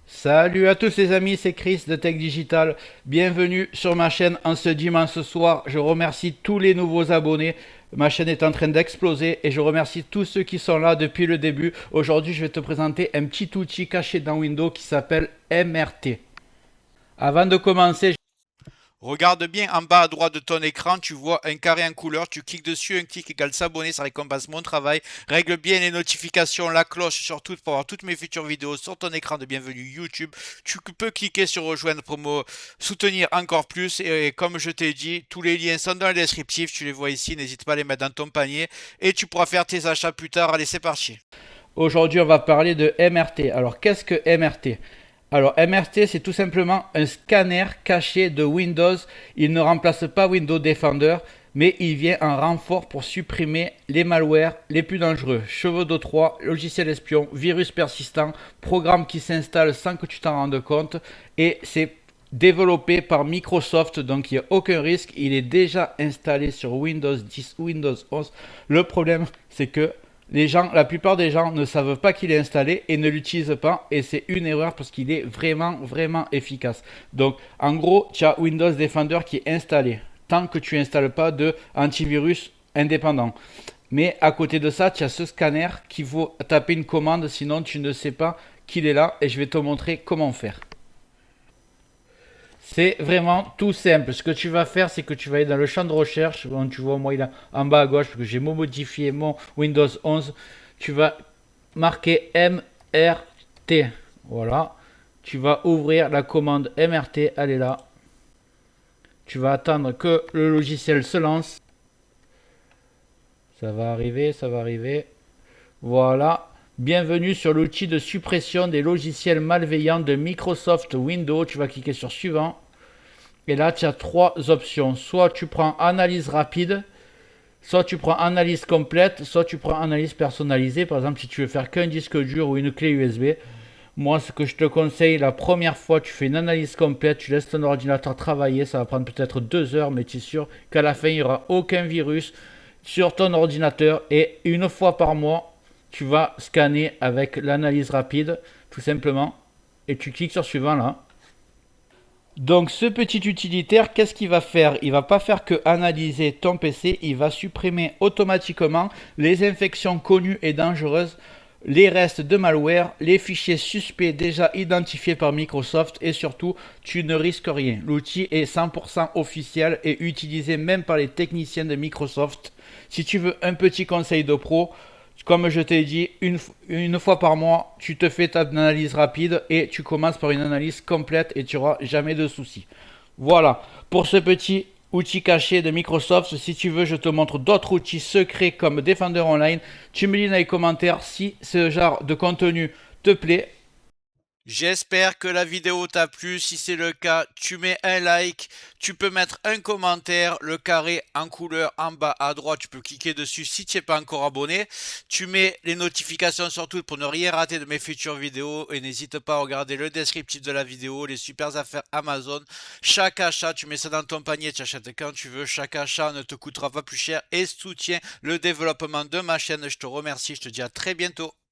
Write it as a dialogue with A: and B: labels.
A: Salut à tous les amis, c'est Chris de Tech Digital. Bienvenue sur ma chaîne en ce dimanche soir. Je remercie tous les nouveaux abonnés. Ma chaîne est en train d'exploser et je remercie tous ceux qui sont là depuis le début. Aujourd'hui, je vais te présenter un petit outil caché dans Windows qui s'appelle MRT. Avant de commencer,
B: Regarde bien en bas à droite de ton écran, tu vois un carré en couleur, tu cliques dessus, un clic égale s'abonner, ça récompense mon travail. Règle bien les notifications, la cloche surtout pour avoir toutes mes futures vidéos sur ton écran de bienvenue YouTube. Tu peux cliquer sur rejoindre pour me soutenir encore plus et comme je t'ai dit, tous les liens sont dans le descriptif, tu les vois ici, n'hésite pas à les mettre dans ton panier et tu pourras faire tes achats plus tard. Allez, c'est parti.
A: aujourd'hui, on va parler de MRT. Alors, qu'est-ce que MRT? Alors, MRT, c'est tout simplement un scanner caché de Windows. Il ne remplace pas Windows Defender, mais il vient en renfort pour supprimer les malwares les plus dangereux. Chevaux de Troie, logiciels espions, virus persistants, programmes qui s'installent sans que tu t'en rendes compte. Et c'est développé par Microsoft, donc il n'y a aucun risque. Il est déjà installé sur Windows 10 ou Windows 11. Le problème, c'est que la plupart des gens ne savent pas qu'il est installé et ne l'utilisent pas. Et c'est une erreur parce qu'il est vraiment efficace. Donc, en gros, tu as Windows Defender qui est installé. Tant que tu n'installes pas de antivirus indépendant. Mais à côté de ça, tu as ce scanner qu'il faut taper une commande, sinon tu ne sais pas qu'il est là. Et je vais te montrer comment faire. C'est vraiment tout simple. Ce que tu vas faire, c'est que tu vas aller dans le champ de recherche. Bon, tu vois, moi, il est en bas à gauche, parce que j'ai modifié mon Windows 11. Tu vas marquer MRT. Voilà. Tu vas ouvrir la commande MRT. Elle est là. Tu vas attendre que le logiciel se lance. Ça va arriver, ça va arriver. Voilà. Bienvenue sur l'outil de suppression des logiciels malveillants de Microsoft Windows. Tu vas cliquer sur suivant. Et là, tu as trois options. Soit tu prends analyse rapide, soit tu prends analyse complète, soit tu prends analyse personnalisée. Par exemple, si tu veux faire qu'un disque dur ou une clé USB. Moi, ce que je te conseille, la première fois, tu fais une analyse complète, tu laisses ton ordinateur travailler. Ça va prendre peut-être 2 heures, mais tu es sûr qu'à la fin, il n'y aura aucun virus sur ton ordinateur. Et une fois par mois, tu vas scanner avec l'analyse rapide, tout simplement. Et tu cliques sur suivant là. Donc ce petit utilitaire, qu'est-ce qu'il va faire? Il va pas faire que analyser ton PC, il va supprimer automatiquement les infections connues et dangereuses, les restes de malware, les fichiers suspects déjà identifiés par Microsoft et surtout, tu ne risques rien. L'outil est 100% officiel et utilisé même par les techniciens de Microsoft. Si tu veux un petit conseil de pro, comme je t'ai dit, une fois par mois, tu te fais ta analyse rapide et tu commences par une analyse complète et tu n'auras jamais de soucis. Voilà, pour ce petit outil caché de Microsoft, si tu veux, je te montre d'autres outils secrets comme Defender Online. Tu me dis dans les commentaires si ce genre de contenu te plaît.
B: J'espère que la vidéo t'a plu. Si c'est le cas, tu mets un like, tu peux mettre un commentaire, le carré en couleur en bas à droite, tu peux cliquer dessus si tu n'es pas encore abonné. Tu mets les notifications surtout pour ne rien rater de mes futures vidéos et n'hésite pas à regarder le descriptif de la vidéo, les super affaires Amazon. Chaque achat, tu mets ça dans ton panier, tu achètes quand tu veux. Chaque achat ne te coûtera pas plus cher et soutient le développement de ma chaîne. Je te remercie, je te dis à très bientôt.